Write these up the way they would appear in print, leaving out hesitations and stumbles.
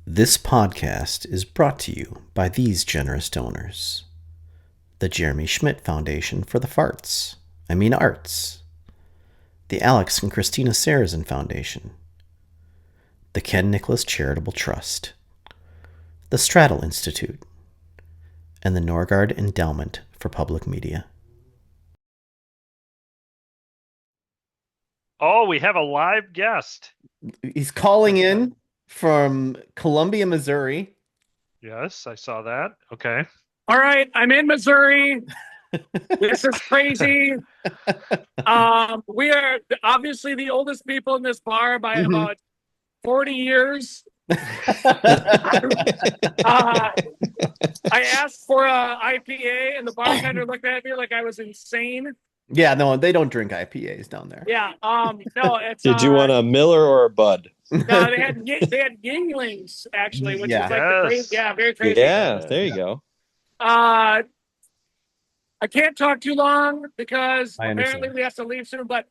This podcast is brought to you by these generous donors: the Jeremy Schmidt Foundation for the Arts, the Alex and Christina Sarrazin Foundation, the Ken Nicholas Charitable Trust, the Straddle Institute, and the Norgard Endowment for Public Media. Oh, we have a live guest. He's calling in from Columbia, Missouri. Yes, I saw that. Okay. All right, I'm in Missouri. This is crazy. We are obviously the oldest people in this bar by about 40 years. I asked for a IPA, and the bartender looked at me like I was insane. Yeah, no, they don't drink IPAs down there. Yeah, no, it's. Did you want a Miller or a Bud? No, they had Yinglings actually, which Yeah. is like the crazy. Yeah, very crazy. Yeah, there you go. I can't talk too long because I apparently understand. we have to leave soon, but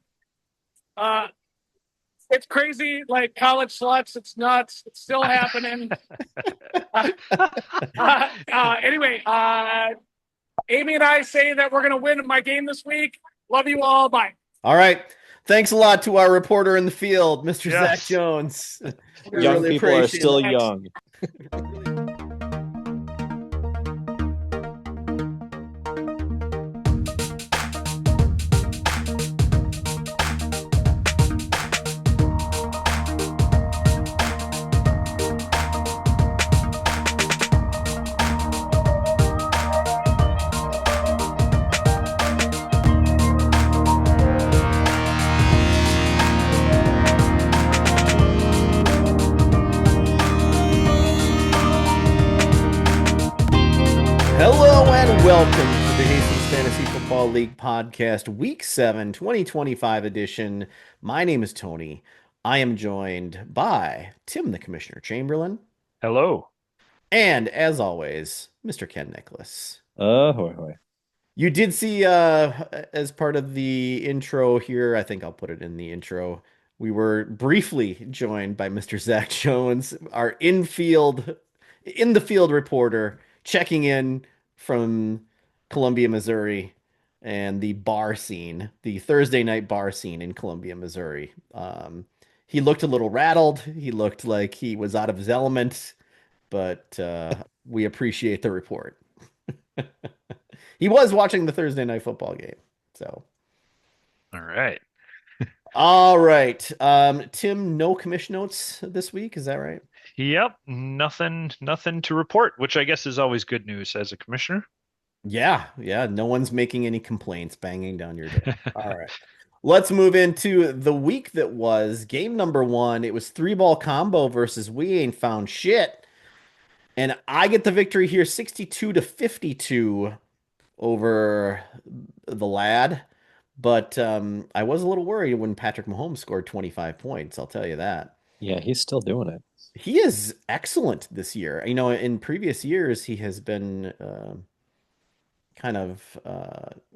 it's crazy, like college sluts. It's nuts. It's still happening. Anyway, Amy and I say that we're going to win my game this week. Love you all. Bye. All right. Thanks a lot to our reporter in the field, Mr. Yes. Zach Jones. We Young really people are appreciate still it. young. Hello and welcome to the Hastings Fantasy Football League Podcast, Week 7, 2025 edition. My name is Tony. I am joined by Tim the Commissioner Chamberlain, Hello. and as always, Mr. Ken Nicholas. Hoy hoy. You did see, as part of the intro here, I think I'll put it in the intro. We were briefly joined by Mr. Zach Jones, our in the field reporter, checking in from Columbia, Missouri, and the bar scene, the Thursday night bar scene in Columbia, Missouri. He looked a little rattled. He looked like he was out of his element, but we appreciate the report. He was watching the Thursday night football game. So, All right. all right. Tim, no commission notes this week. Is that right? Yep. Nothing to report, which I guess is always good news as a commissioner. Yeah. Yeah. No one's making any complaints banging down your door. All right. Let's move into the week that was game number 1. It was 3-ball combo versus We Ain't Found Shit. And I get the victory here 62-52 over the lad. But I was a little worried when Patrick Mahomes scored 25 points. I'll tell you that. Yeah, he's still doing it. He is excellent this year. You know, in previous years, he has been kind of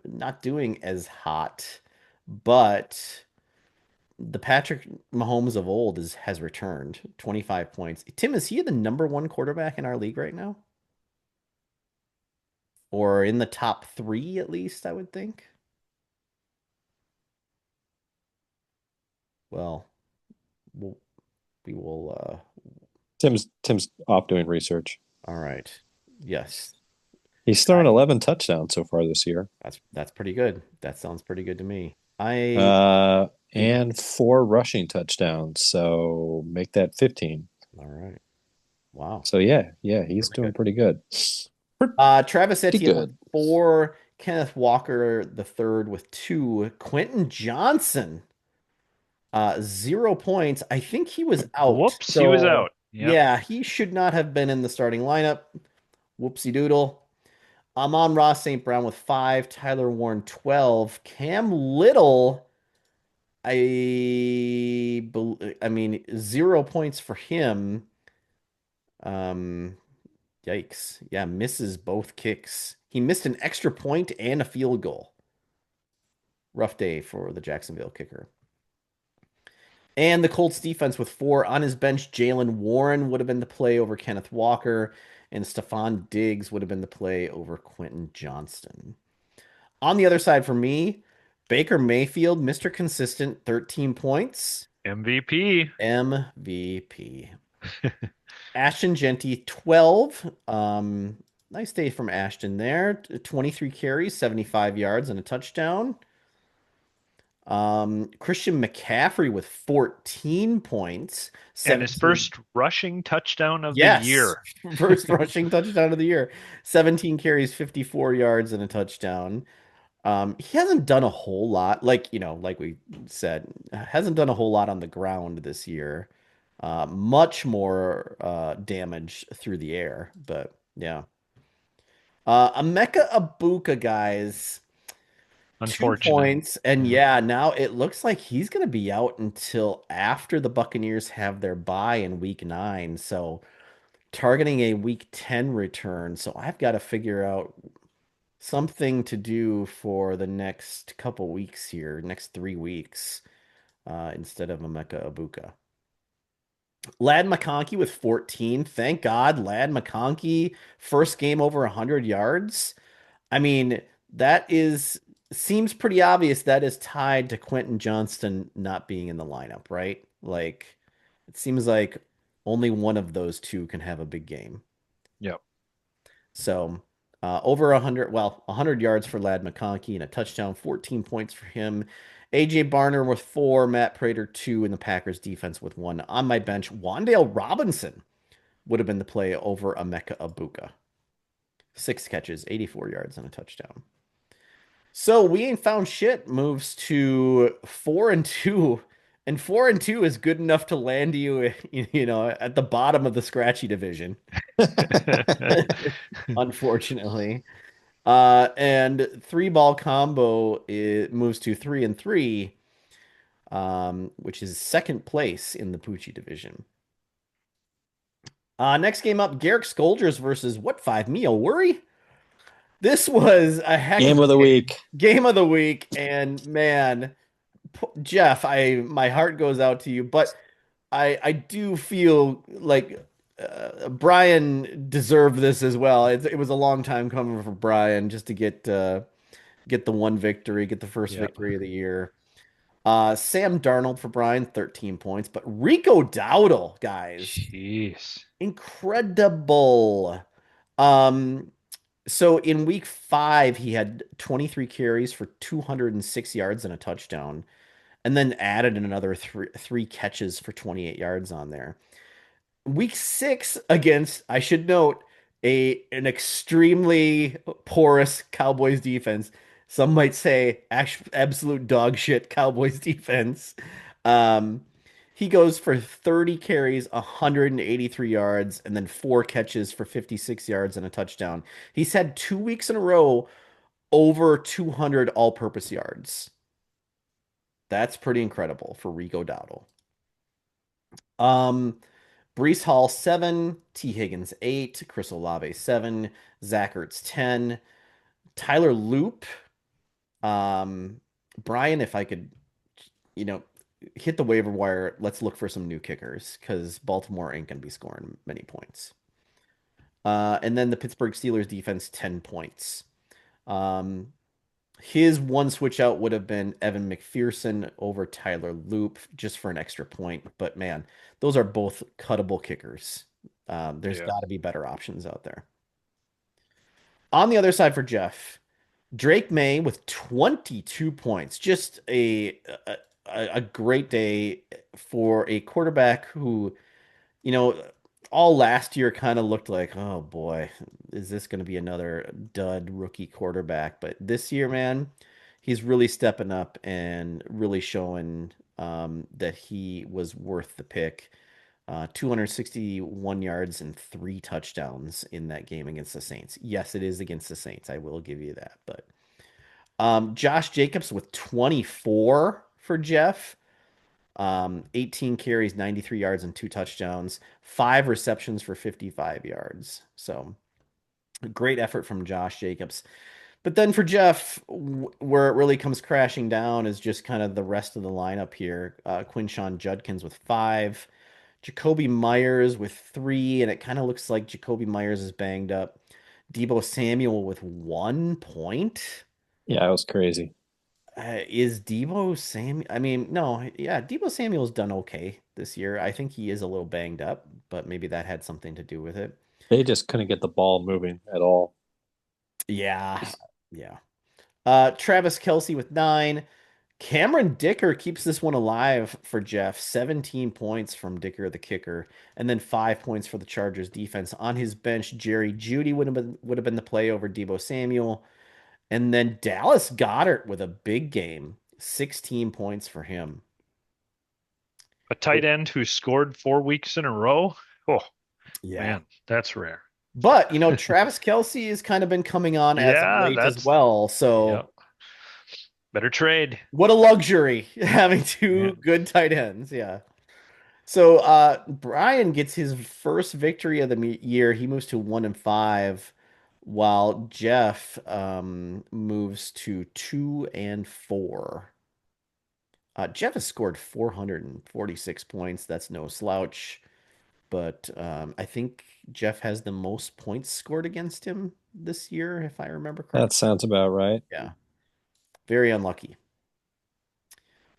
not doing as hot, but the Patrick Mahomes of old has returned 25 points. Tim, is he the number 1 quarterback in our league right now? Or in the top 3 at least, I would think. Well, we'll we will Tim's off doing research. all right. Yes. He's thrown 11 touchdowns so far this year. That's pretty good. That sounds pretty good to me. And 4 rushing touchdowns, so make that 15. All right. Wow. So yeah, he's doing pretty good. Travis Pretty Etienne good. with 4, Kenneth Walker the third with 2, Quentin Johnson 0 points. I think he was out. Whoops, he was out. Yep. Yeah, he should not have been in the starting lineup. Whoopsie doodle. Amon-Ra St. Brown with 5, Tyler Warren 12, Cam Little. I mean 0 points for him. Yikes. Yeah, misses both kicks. He missed an extra point and a field goal. Rough day for the Jacksonville kicker. And the Colts defense with 4 on his bench, Jalen Warren would have been the play over Kenneth Walker, and Stephon Diggs would have been the play over Quentin Johnston. On the other side for me, Baker Mayfield, Mr. Consistent, 13 points, MVP. MVP. Ashton Genty, 12. Nice day from Ashton there. 23 carries, 75 yards, and a touchdown. Christian McCaffrey with 14 points, And his 17. first rushing touchdown of the Yes, year. first rushing touchdown of the year. 17 carries, 54 yards, and a touchdown. He hasn't done a whole lot, like we said, hasn't done a whole lot on the ground this year. Much more damage through the air, but yeah. Emeka Abuka, guys, 2 Unfortunate. points, and Yeah. yeah, now it looks like he's gonna be out until after the Buccaneers have their bye in week 9. So targeting a week 10 return. So I've got to figure out something to do for the next couple weeks here, next 3 weeks, instead of Emeka Abuka. Lad McConkey with 14. Thank God, Lad McConkey, first game over 100 yards. I mean, that is seems pretty obvious that is tied to Quentin Johnston not being in the lineup, right? Like, it seems like only one of those two can have a big game. Yep. So over 100, well, 100 yards for Lad McConkey and a touchdown, 14 points for him. AJ Barner with 4, Matt Prater 2, and the Packers defense with 1. On my bench, Wandale Robinson would have been the play over Emeka Abuka. 6 catches, 84 yards, and a touchdown. So we ain't found shit moves to 4-2. And 4-2 is good enough to land you, at the bottom of the scratchy division. Unfortunately. And 3 ball combo it moves to 3-3, which is second place in the Poochie division. Next game up, Garrick Scolders versus what 5 meal worry. This was a heck of Game a of the week. game of the week, and man, Jeff, my heart goes out to you, but I do feel like Brian deserved this as well. It was a long time coming for Brian just to get the one victory, get the first Yeah. victory of the year. Sam Darnold for Brian, 13 points, but Rico Dowdle, guys, Jeez. incredible. Um, so in week 5, he had 23 carries for 206 yards and a touchdown, and then added another three catches for 28 yards on there. Week 6 against, I should note, an extremely porous Cowboys defense. Some might say absolute dog shit Cowboys defense. Um, he goes for 30 carries, 183 yards, and then 4 catches for 56 yards and a touchdown. He's had 2 weeks in a row over 200 all-purpose yards. That's pretty incredible for Rico Dowdle. Um, Brees Hall 7, T. Higgins 8, Chris Olave 7, Zach Ertz 10, Tyler Loop. Brian, if I could, you know, hit the waiver wire, let's look for some new kickers because Baltimore ain't gonna be scoring many points. And then the Pittsburgh Steelers defense 10 points. His one switch out would have been Evan McPherson over Tyler Loop just for an extra point. But man, those are both cuttable kickers. There's Yeah. got to be better options out there. On the other side for Jeff, Drake May with 22 points. Just a great day for a quarterback who, you know, all last year kind of looked like, oh boy, is this going to be another dud rookie quarterback? But this year, man, he's really stepping up and really showing that he was worth the pick. 261 yards and 3 touchdowns in that game against the Saints. Yes, it is against the Saints. I will give you that. But Josh Jacobs with 24 for Jeff. 18 carries, 93 yards, and 2 touchdowns, 5 receptions for 55 yards. So great effort from Josh Jacobs. But then for Jeff, where it really comes crashing down is just kind of the rest of the lineup here. Quinshawn Judkins with five, Jacoby Myers with three, and it kind of looks like Jacoby Myers is banged up. Debo Samuel with 1 point. Yeah, it was crazy. Is Debo Samuel? I mean, no, yeah, Debo Samuel's done okay this year. I think he is a little banged up, but maybe that had something to do with it. They just couldn't get the ball moving at all. Yeah, yeah. Travis Kelsey with nine. Cameron Dicker keeps this one alive for Jeff. 17 points from Dicker, the kicker, and then 5 points for the Chargers defense. On his bench, Jerry Judy would have been the play over Debo Samuel. And then Dallas Goddard with a big game. 16 points for him. A tight end who scored 4 weeks in a row. Oh Yeah. man, that's rare. But, Travis Kelsey has kind of been coming on as of Yeah, late as that's well. yeah. So Better trade. what a luxury having Yeah. two good tight ends. Yeah. So Brian gets his first victory of the year. He moves to 1-5, while Jeff moves to 2-4. Jeff has scored 446 points. That's no slouch. But I think Jeff has the most points scored against him this year, if I remember That correctly. sounds about right. Yeah. Very unlucky.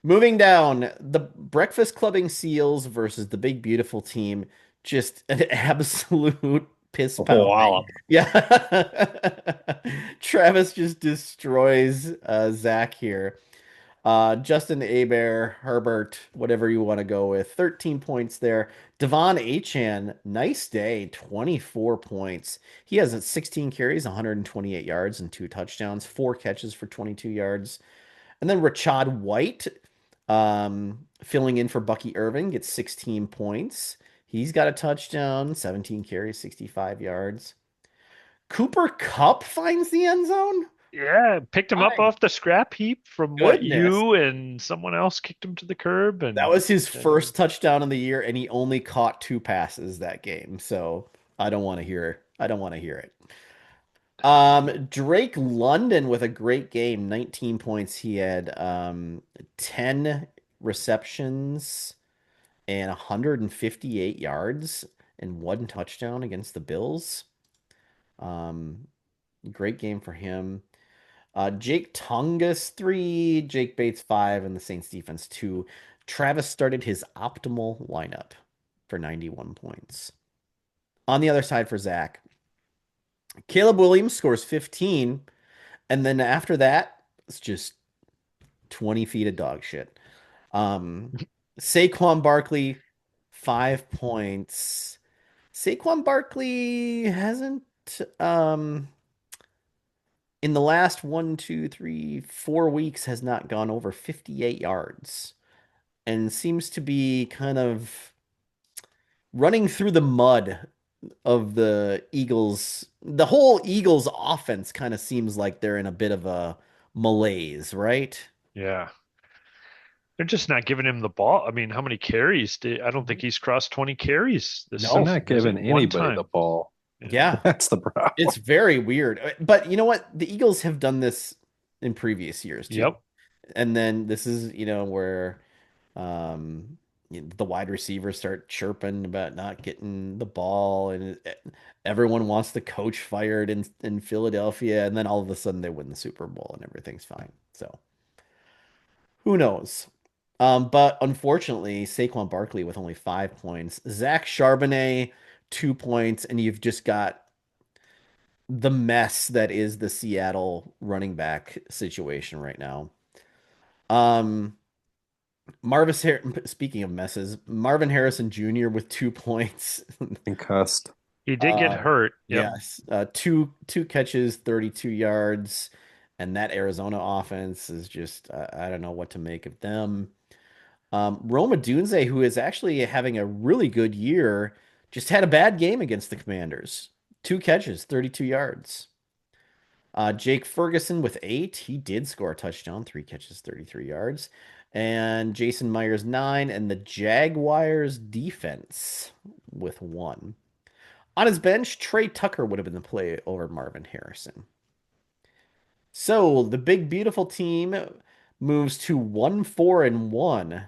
Moving down, the Breakfast Clubbing Seals versus the Big Beautiful Team. Just an absolute piss pounding. Wallop. Yeah. Travis just destroys Zach here. Justin Abear, Herbert, whatever you want to go with. 13 points there. Devon Achan, nice day, 24 points. He has 16 carries, 128 yards, and two touchdowns, four catches for 22 yards. And then Rashad White, filling in for Bucky Irving, gets 16 points. He's got a touchdown, 17 carries, 65 yards. Cooper Kupp finds the end zone. Yeah, picked him up My off the scrap heap from what goodness. you and someone else kicked him to the curb That and was his first touchdown of the year, and he only caught two passes that game. So I don't want to hear it. I don't want to hear it. Drake London with a great game, 19 points. He had 10 receptions and 158 yards and one touchdown against the Bills. Um, Great game for him. Jake Tongas, three, Jake Bates, five, and the Saints defense, two. Travis started his optimal lineup for 91 points. On the other side for Zach, Caleb Williams scores 15, and then after that, it's just 20 feet of dog shit. Um, Saquon Barkley, 5 points. Saquon Barkley hasn't um in the last 4 weeks has not gone over 58 yards and seems to be kind of running through the mud of the Eagles. The whole Eagles offense kind of seems like they're in a bit of a malaise, right? yeah. They're just not giving him the ball. I mean, how many carries did I don't think he's crossed 20 carries this They're No. season. not Has he? giving One anybody the time. ball. Yeah. Yeah, That's the problem. it's very weird. But you know what? The Eagles have done this in previous years too. Yep. And then this is, where Um, the wide receivers start chirping about not getting the ball, and everyone wants the coach fired in Philadelphia, and then all of a sudden they win the Super Bowl and everything's fine. So who knows? But unfortunately, Saquon Barkley with only 5 points, Zach Charbonnet 2 points, and you've just got the mess that is the Seattle running back situation right now. Um, Speaking of messes, Marvin Harrison Jr. with 2 points. Concussed. He did get hurt. Yep. Yes, two catches, 32 yards, and that Arizona offense is just I don't know what to make of them. Roma Dunze, who is actually having a really good year, just had a bad game against the Commanders. Two catches, 32 yards. Jake Ferguson with eight. He did score a touchdown, three catches, 33 yards. And Jason Myers, nine. And the Jaguars defense with one. On his bench, Trey Tucker would have been the play over Marvin Harrison. So the big beautiful team moves to 1-4-1,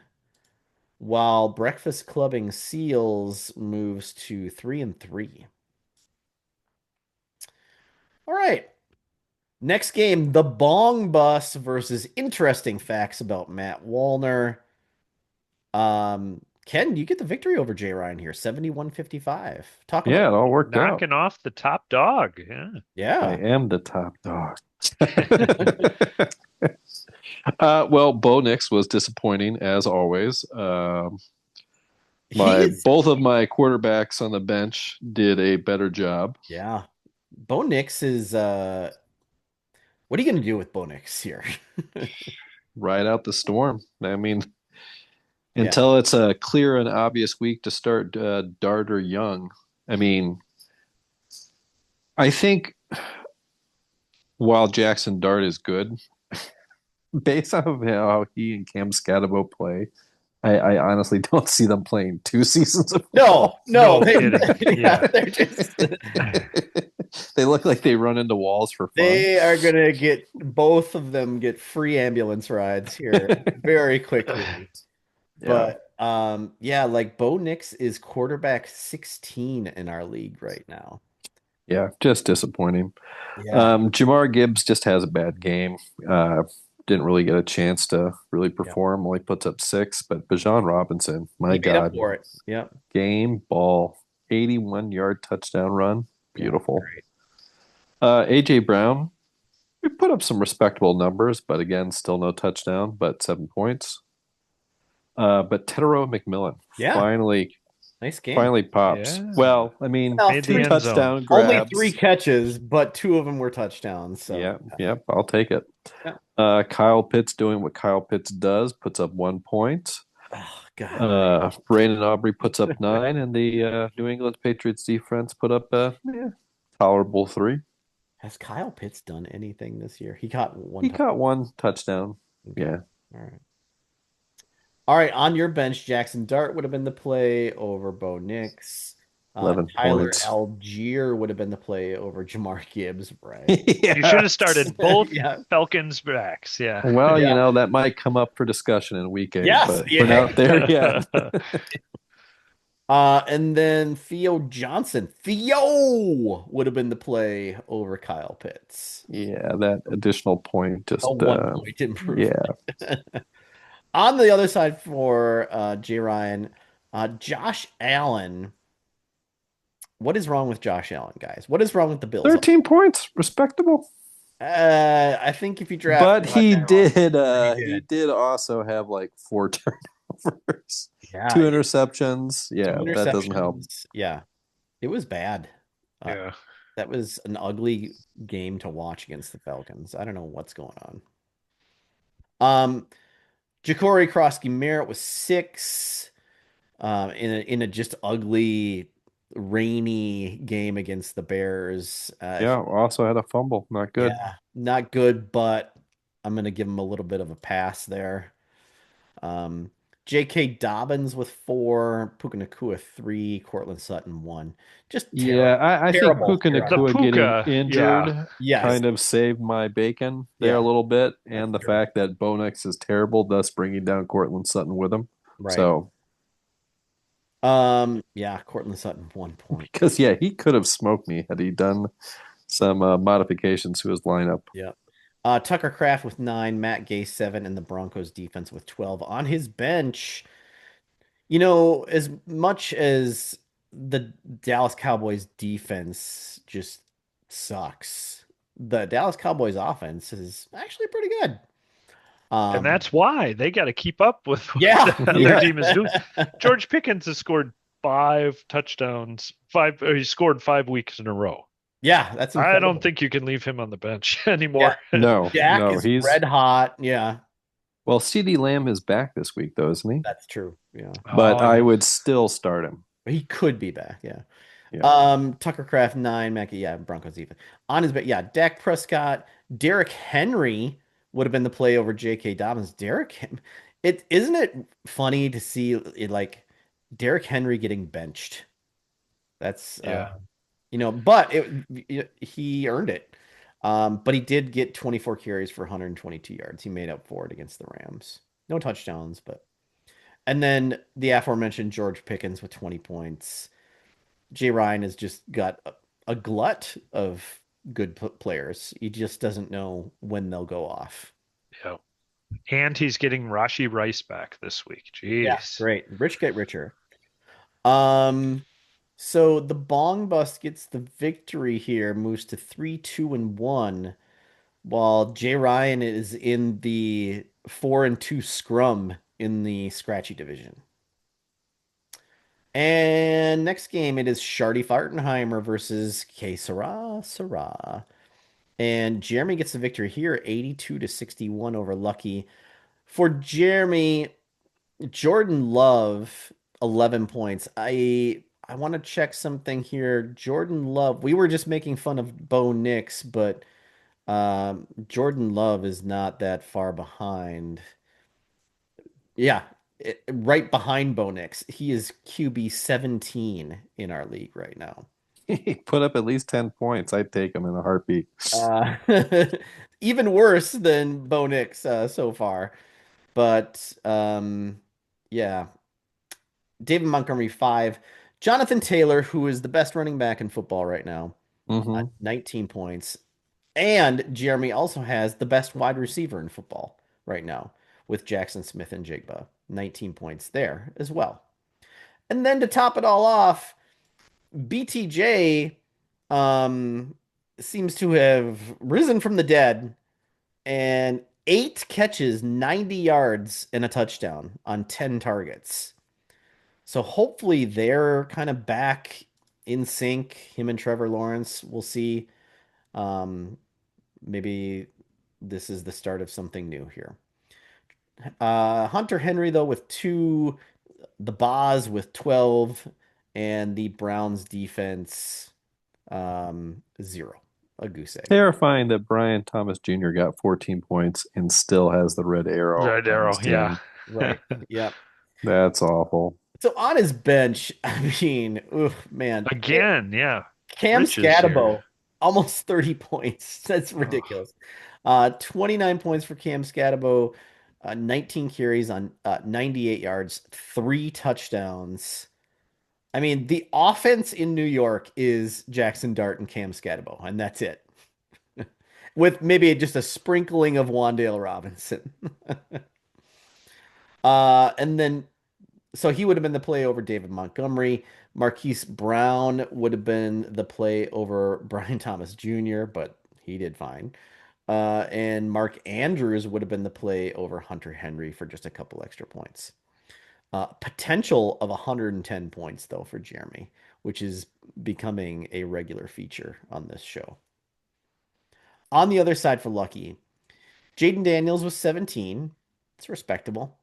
while Breakfast Clubbing Seals moves to 3-3. All right. Next game, the Bong Bus versus Interesting Facts about Matt Wallner. Ken, you get the victory over Jay Ryan here, 71-55. Talk about Yeah, it all worked out. Knocking off the top dog. Yeah. I yeah. am the top dog. Well, Bo Nix was disappointing as always. He My is both of my quarterbacks on the bench did a better job. yeah. Bo Nix is what are you gonna do with Bo Nix here? Ride out the storm. I mean, Yeah. until it's a clear and obvious week to start Dart or Young. I mean, I think while Jackson Dart is good, based on how he and Cam Scatabo play, I honestly don't see them playing 2 seasons of No, football. no, No kidding. yeah, Yeah. they're just They look like they run into walls for fun. they are gonna get both of them get free ambulance rides here very quickly. Yeah. But yeah, like Bo Nix is quarterback 16 in our league right now. Yeah, just disappointing. Yeah. Jamar Gibbs just has a bad game. Didn't really get a chance to really Yeah. perform. Only puts up 6. But Bijan Robinson, my He made up God, for it. Yeah. game ball, 81-yard touchdown run, Yeah. beautiful. Great. AJ Brown, we put up some respectable numbers, but again, still no touchdown, but 7 points. But Tedero McMillan Yeah. finally Nice game. finally pops. Yeah. Well, I mean, Well, Made the two end zone. touchdown only three grabs. catches, but two of them were touchdowns. So Yep, yep, I'll take it. yeah. Kyle Pitts doing what Kyle Pitts does, puts up 1 point. Oh God. Brandon Aubrey puts up 9, and the New England Patriots defense put up a tolerable 3. Has Kyle Pitts done anything this year? He caught one He touchdown. caught 1 touchdown. Okay. Yeah. All right. All right. On your bench, Jackson Dart would have been the play over Bo Nix. 11 Tyler points. Algier would have been the play over Jamar Gibbs, right? You should have started both Yeah. Falcons backs. Yeah. Well, Yeah. that might come up for discussion in week 8, Yes, but yeah. we're not there yet. And then Theo Johnson. Theo would have been the play over Kyle Pitts. Yeah, that additional point just A 1 point improvement. yeah. On the other side for Jay Ryan, Josh Allen. What is wrong with Josh Allen, guys? What is wrong with the Bills? 13 points, respectable. I think if you draft, But he did he he did. did also have like 4 turnovers, Yeah, 2 interceptions. two Yeah, that doesn't help. interceptions. Yeah, it was bad. Yeah. That was an ugly game to watch against the Falcons. I don't know what's going on. Ja'Cory Krosky Merritt was 6 in a just ugly, rainy game against the Bears. Yeah, also had a fumble. Not good. Yeah, not good, but I'm gonna give him a little bit of a pass there. J.K. Dobbins with 4, Puka Nacua 3, Cortland Sutton 1. Just Yeah, I think terrible. Puka The Nacua Puka, getting injured Yes. kind of saved my bacon there Yeah. a little bit, and the That's true. fact that Bo Nix is terrible, thus bringing down Cortland Sutton with him. Right. So, Yeah, Cortland Sutton 1 point. because yeah, he could have smoked me had he done some modifications to his lineup. Yeah. Tucker Kraft with 9, Matt Gay 7, and the Broncos defense with 12. On his bench, as much as the Dallas Cowboys defense just sucks, the Dallas Cowboys offense is actually pretty good. And that's why they got to keep up with what Yeah. the other Yeah. team is doing. George Pickens has scored 5 touchdowns. He scored 5 weeks in a row. Yeah, that's I incredible. don't think you can leave him on the bench anymore. No, Jack no, is he's red hot. Yeah, well. CD Lamb is back this week, though, isn't he? that's true. Yeah, But Oh, I would still start him. he could be back. Yeah. Yeah. Tucker Kraft 9, Mackey, yeah, Broncos defense. On his bet, yeah, Dak Prescott, Derrick Henry would have been the play over J.K. Dobbins. Isn't it funny to see like Derrick Henry getting benched? That's Yeah. but he earned it. But he did get 24 carries for 122 yards. He made up for it against the Rams. No touchdowns, but. And then the aforementioned George Pickens with 20 points. Jay Ryan has just got a glut of good players. He just doesn't know when they'll go off. Yeah. And he's getting Rashi Rice back this week. Yeah, Jeez. great. Rich get richer. Um, so the Bong Bus gets the victory here, moves to 3-2-1, while Jay Ryan is in the 4-2 scrum in the scratchy division. And next game, it is Shardy Fartenheimer versus K Sarah. And Jeremy gets the victory here, 82-61 over Lucky. For Jeremy, Jordan Love, 11 points. I want to check something here. Jordan Love, we were just making fun of Bo Nix, but Jordan Love is not that far behind. Yeah, right behind Bo Nix. He is QB 17 in our league right now. He put up at least 10 points. I'd take him in a heartbeat. Uh, even worse than Bo Nix so far. But yeah, David Montgomery 5. Jonathan Taylor, who is the best running back in football right now, Hmm 19 points. And Jeremy also has the best wide receiver in football right now with Jackson Smith and Jigba. 19 points there as well. And then to top it all off, BTJ um, seems to have risen from the dead and 8 catches, 90 yards, and a touchdown on 10 targets. So hopefully they're kind of back in sync. Him and Trevor Lawrence, we'll see. Um, maybe this is the start of something new here. Hunter Henry, though, with 2, the Boz with 12, and the Browns defense 0. A goose egg. Terrifying that Brian Thomas Jr. got 14 points and still has the red arrow Red on arrow. his Yeah. team. Right. Yep. That's awful. So on his bench, I mean, oof, man, Again. Yeah. Cam Rich is here. Scatabo, almost 30 points. That's Oh, ridiculous. 29 points for Cam Scatabo, 19 carries on 98 yards, 3 touchdowns. I mean, the offense in New York is Jackson Dart and Cam Scatabo, and that's it. With maybe just a sprinkling of Wandale Robinson. And then so he would have been the play over David Montgomery. Marquise Brown would have been the play over Brian Thomas Jr., but he did fine. And Mark Andrews would have been the play over Hunter Henry for just a couple extra points. Potential of 110 points, though, for Jeremy, which is becoming a regular feature on this show. On the other side for Lucky, Jaden Daniels was 17. It's respectable.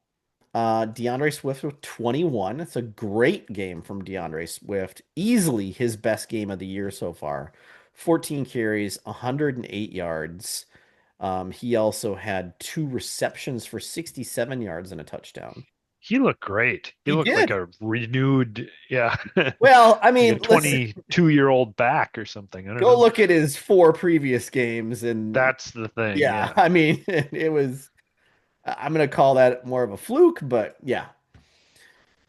DeAndre Swift with 21. It's a great game from DeAndre Swift. Easily his best game of the year so far. 14 carries, 108 yards. He also had 2 receptions for 67 yards and a touchdown. he looked great. He He looked like did. a renewed, yeah, Well, I like a mean, listen, 22-year-old back or something. I don't go know. look at his 4 previous games, and That's the thing. yeah, Yeah. I mean, it was. I'm gonna call that more of a fluke, but yeah.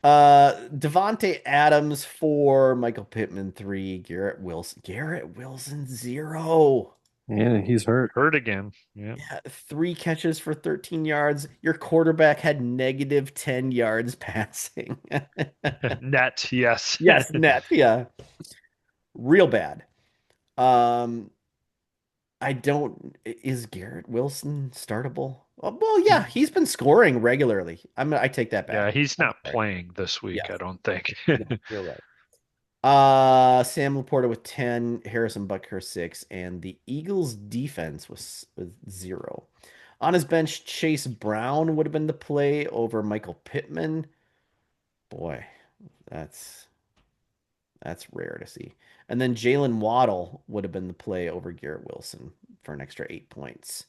Devonte Adams 4, Michael Pittman 3, Garrett Wilson 0. And he's hurt. Hurt again. Yeah. Yeah, 3 catches for 13 yards. Your quarterback had negative 10 yards passing. Net. Yes. Yes, net. Yeah, real bad. Um, I don't. Is Garrett Wilson startable? Well, yeah, he's been scoring regularly. I take that Yeah. back. He's I'm not sorry. playing this week, Yes, I don't think. no, you're right. Sam Laporta with 10, Harrison Butker 6, and the Eagles defense was 0. On his bench, Chase Brown would have been the play over Michael Pittman. Boy, that's that's rare to see. And then Jalen Waddle would have been the play over Garrett Wilson for an extra 8 points.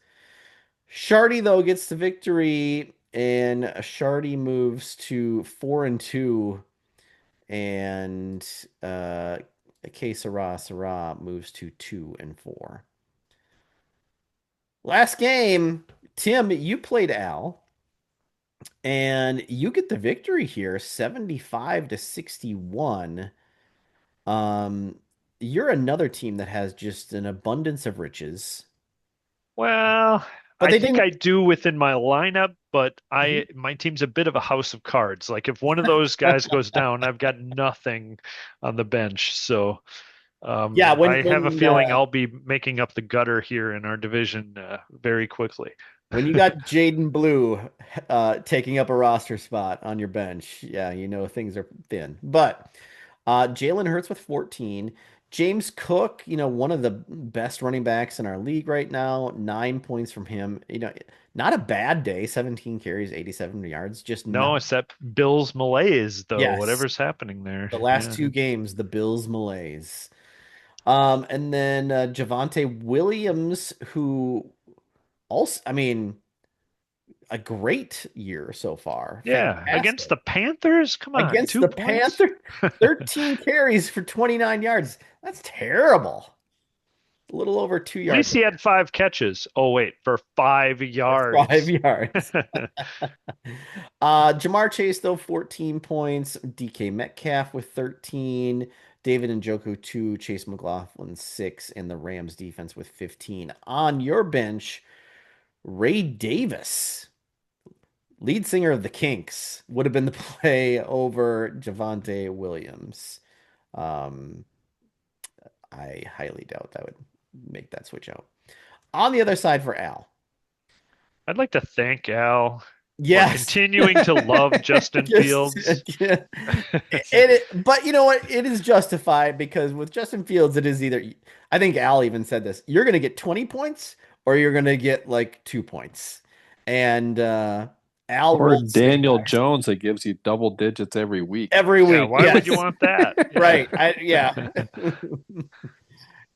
Shardy, though, gets the victory, and Shardy moves to 4-2, and K Sarah moves to 2-4. Last game, Tim, you played Al, and you get the victory here, 75 to 61. Um, you're another team that has just an abundance of riches, Well, but I they think didn't. I do within my lineup, but Mhm. I my team's a bit of a house of cards. Like if one of those guys goes down, I've got nothing on the bench. So Yeah, when I have a when feeling I'll be making up the gutter here in our division very quickly. when you got Jaden Blue taking up a roster spot on your bench, yeah, you know things are thin. But Jalen Hurts with 14. James Cook, one of the best running backs in our league right now, 9 points from him. Not a bad day, 17 carries, 87 yards, just not. No, except Bill's malaise, though. Yes, Whatever's happening there. the last Yeah. two games, the Bills malaise. And then Javante Williams, who also, I mean, a great year so far. Yeah. Against Fantastic. the Panthers? Come on, Against two the points? Panthers, 13 carries for 29 yards. That's terrible. A little over two At yards least he had 5 catches. Oh, wait, for five for 5 yards. yards. Jamar Chase, though, 14 points. DK Metcalf with 13. David Njoku, 2. Chase McLaughlin, 6. And the Rams defense with 15. On your bench, Ray Davis, lead singer of the Kinks, would have been the play over Javante Williams. Um, I highly doubt that would make that switch out. On the other side for Al. I'd like to thank Al for Yes. continuing to love Justin Just, Fields. yeah. But you know what? It is justified because with Justin Fields, it is either, I think Al even said this, you're going to get 20 points or you're going to get like 2 points. And Al Or rolled snake Daniel eyes Jones that gives you double digits every week. every Yeah, week. why would you Yes. want that? Right. Yeah. Yeah.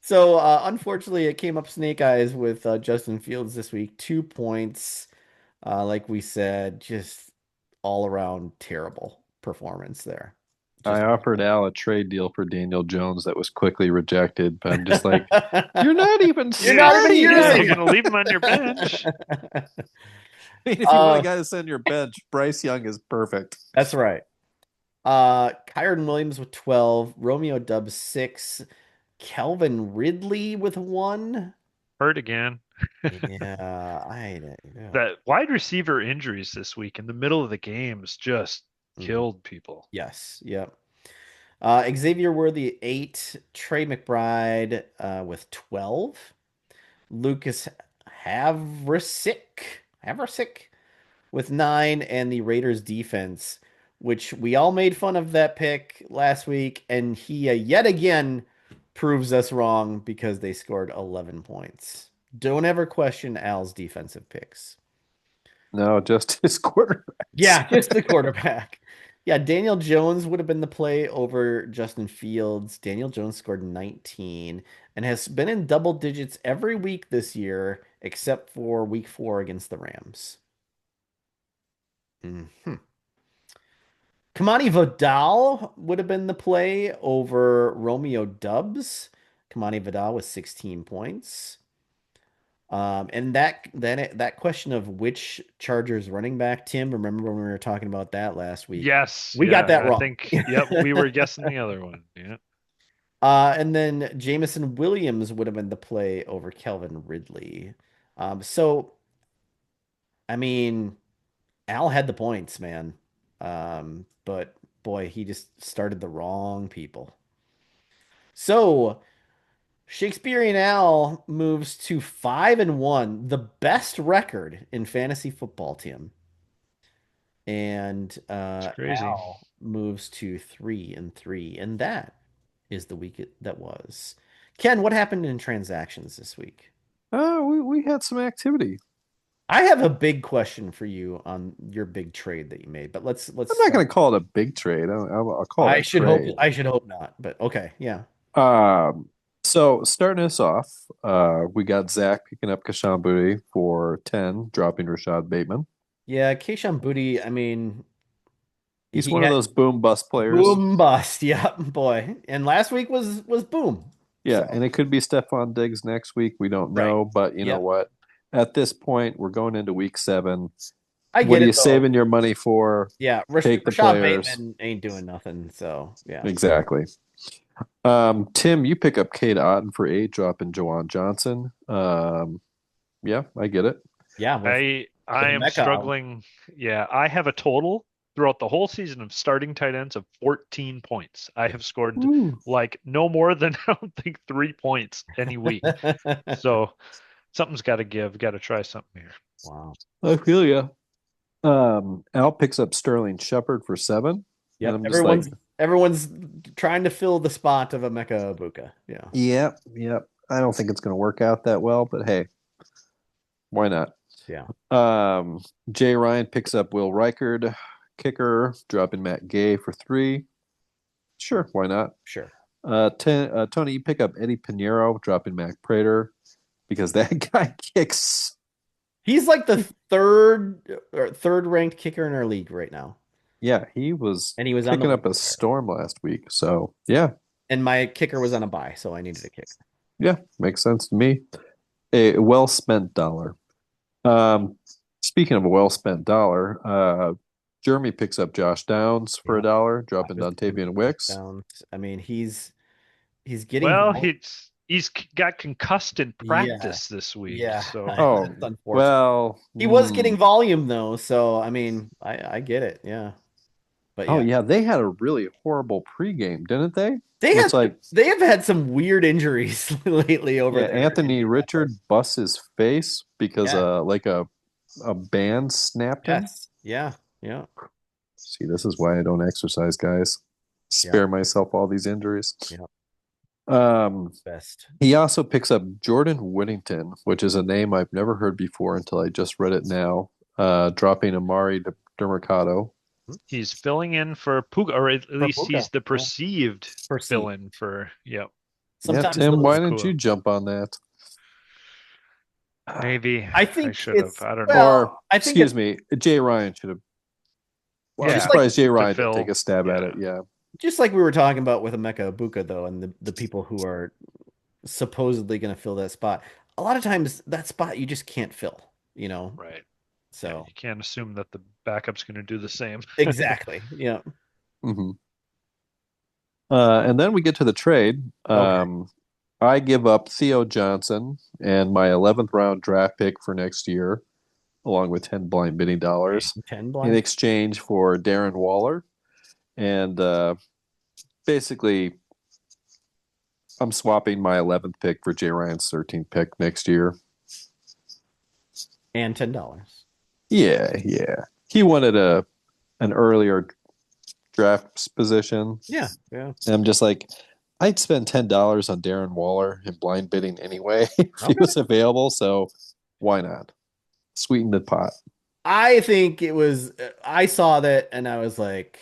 So unfortunately, it came up snake eyes with Justin Fields this week. 2 points, like we said, just all around terrible performance there. I Just offered Al a trade deal for Daniel Jones that was quickly rejected, but I'm just like, you're not even you're not even starting Yeah, using you're him. him. gonna leave him on your bench. I mean, if you want a Uh, guy to send your bench, Bryce Young is perfect. that's right. Kyron Williams with 12, Romeo Dubs 6, Calvin Ridley with 1. Hurt again. Yeah, yeah. That wide receiver injuries this week in the middle of the games just Mhm. killed people. Yes, yep. Xavier Worthy 8, Trey McBride with 12, Lucas Haversick with 9, and the Raiders defense, which we all made fun of that pick last week, and he yet again proves us wrong because they scored 11 points. Don't ever question Al's defensive picks. No, just his quarterbacks. Yeah, just the quarterback. Yeah, Daniel Jones would have been the play over Justin Fields. Daniel Jones scored 19 and has been in double digits every week this year, except for week 4 against the Rams. Mhm. Kamani Vidal would have been the play over Romeo Dubs. Kamani Vidal with 16 points. And that question of which Chargers running back, Tim, remember when we were talking about that last week? Yes, We got yeah. that I wrong. think, yep, we were guessing the other one. Yeah. And then Jamison Williams would have been the play over Kelvin Ridley. So I mean, Al had the points, man. But boy, he just started the wrong people. So Shakespearean Al moves to 5-1, the best record in fantasy football, Tim. And It's crazy. Al moves to 3-3, and that is the week that was. Ken, what happened in transactions this week? Oh, we had some activity. I have a big question for you on your big trade that you made, but let's I'm not start. going to call it a big trade. I'll call it a trade. I should hope not, but okay, yeah. So starting us off, we got Zach picking up Kashamburi for 10, dropping Rashad Bateman. Yeah, Keishon Booty, I mean, He's he one of had those boom bust players. boom bust. Yeah, boy. And last week was boom. Yeah, So, and it could be Stephon Diggs next week. We don't right. know, but you know Yep. what? at this point, we're going into week 7. I What get are it you though. saving your money for? Yeah, Take the Rashad players. Bateman ain't doing nothing. So yeah, Exactly. Tim, you pick up Cade Otton for 8, dropping Jawan Johnson. Yeah, I get it. yeah. I With am Mecca out. struggling. Yeah, I have a total throughout the whole season of starting tight ends of 14 points. I have scored Ooh, like no more than I don't think 3 points any week. So something's got to give. Got to try something here. Wow. I feel you. Al picks up Sterling Shepard for 7, and Yep. I'm just like, Everyone's trying to fill the spot of a Mecca Ibuka. Yeah. yep, yep. I don't think it's going to work out that well, but hey, why not? Yeah. Jay Ryan picks up Will Reichard, kicker, dropping Matt Gay for 3. Sure, why not? Sure. Tony, you pick up Eddie Pinheiro, dropping Mac Prater because that guy kicks. He's like the third ranked kicker in our league right now. Yeah, he was And he was on the kicking up waiver a wire. storm last week. So yeah, And my kicker was on a bye, so I needed a kicker. yeah, makes sense to me. A well spent dollar. Um, Speaking of a well spent dollar, Jeremy picks up Josh Downs for Yeah. $1, dropping Dontavian Wicks. I mean, he's getting Well, he's got concussed in yeah. practice this week. Yeah. So Oh, That's unfortunate. well, He was getting volume though, so I mean, I get it. Yeah. But oh yeah. yeah, they had a really horrible pregame, didn't they? They It's like, have had some weird injuries lately over yeah, there. Anthony Richard busts his face because Yeah. like a band snapped him. Yes. Yeah. Yeah. See, this is why I don't exercise, guys. Spare myself all these injuries. Yeah. Best. He also picks up Jordan Whittington, which is a name I've never heard before until I just read it now. Dropping Amari DeMercado. he's filling in for Puka, or at least Puka, he's the yeah. perceived Perceived. fill-in for. Yep. Yeah, Sometimes Tim, why those, didn't you jump on that? Maybe I think I should have. it's I don't know. well, Or, I think excuse me, Jay Ryan should have. Well, I'm Yeah, surprised Jay to Ryan fill. didn't take a stab at Yeah. it. Yeah. just like we were talking about with Emeka Ibuka though, and the people who are supposedly going to fill that spot. A lot of times that spot you just can't fill, you know. Right. So Yeah, you can't assume that the backup's going to do the same. exactly. Yeah. Mm-hmm. And then we get to the trade. Okay. I give up Theo Johnson and my 11th round draft pick for next year, along with 10 blind bidding dollars 10 in blind. exchange for Darren Waller. And basically, I'm swapping my 11th pick for Jay Ryan's 13th pick next year. And $10. Yeah, yeah. He wanted an earlier draft position. Yeah. Yeah. And I'm just like, I'd spend $10 on Darren Waller in blind bidding anyway if he Okay. was available. So why not? Sweeten the pot. I think it was I saw that and I was like,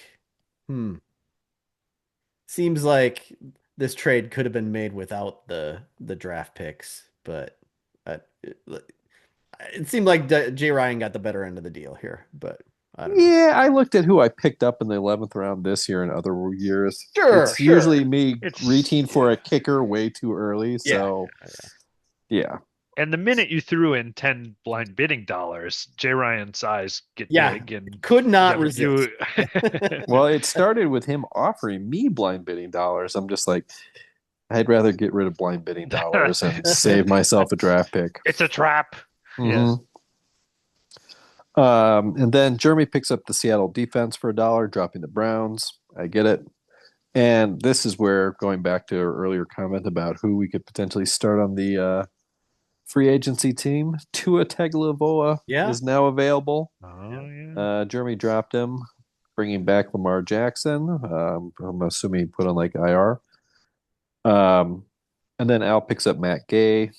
seems like this trade could have been made without the draft picks, but it seemed like Jay Ryan got the better end of the deal here, but I don't know. Yeah, I looked at who I picked up in the 11th round this year and other years. Sure, It's sure. usually me It's- reaching for a kicker way too early. So, yeah. And the minute you threw in 10 blind bidding dollars, Jay Ryan's eyes get Yeah. big and Could not you- resist. Well, it started with him offering me blind bidding dollars. I'm just like, I'd rather get rid of blind bidding dollars and save myself a draft pick. It's a trap. Mhm. And then Jeremy picks up the Seattle defense for $1, dropping the Browns. I get it. And this is where, going back to our earlier comment about who we could potentially start on the free agency team, Tua Tagovailoa is now available. Oh, yeah. Jeremy dropped him, bringing back Lamar Jackson. I'm assuming he put on like IR. And then Al picks up Matt Gay,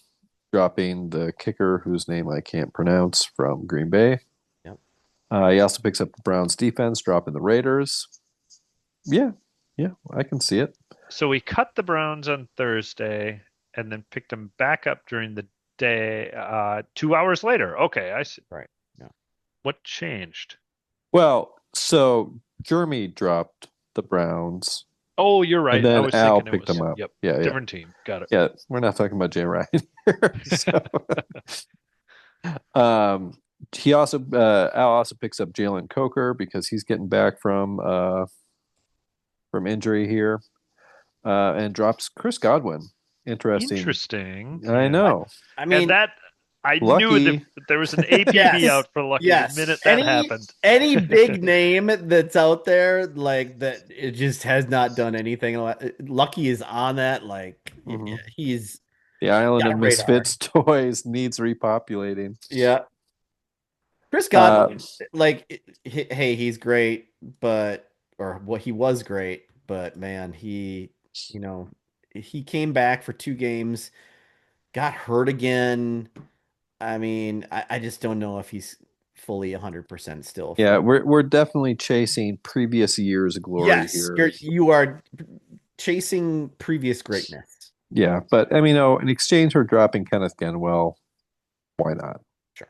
dropping the kicker whose name I can't pronounce from Green Bay. Yep. He also picks up the Browns defense, dropping the Raiders. Yeah, I can see it. So we cut the Browns on Thursday and then picked them back up during the day 2 hours later. Okay, I see. Right. Yeah. What changed? Well, so Jeremy dropped the Browns. Oh, you're right. And then I was Al thinking it picked was, them up. Yep. Yeah. Different team. Got it. Yeah, we're not talking about Jay Ryan here. So. Um, he also Al also picks up Jalen Coker because he's getting back from injury here, and drops Chris Godwin. Interesting. Interesting. I Yeah. know. I And mean, that I knew that Lucky. there was an APB yes, out for Lucky the yes. minute that Any happened. any big name that's out there like that, it just has not done anything. Lucky is on that. Like Mhm. he's The island got of radar. misfits toys needs repopulating. Yeah. Chris Uh, Godwin, like, hey, he's great, but or what he was great, but man, you know, he came back for 2 games, got hurt again. I mean, I just don't know if he's fully 100% still yeah, for. we're definitely chasing previous years' glory Yes, here. you are chasing previous greatness. Yeah, but I mean, in exchange for dropping Kenneth Gainwell, why not? Sure.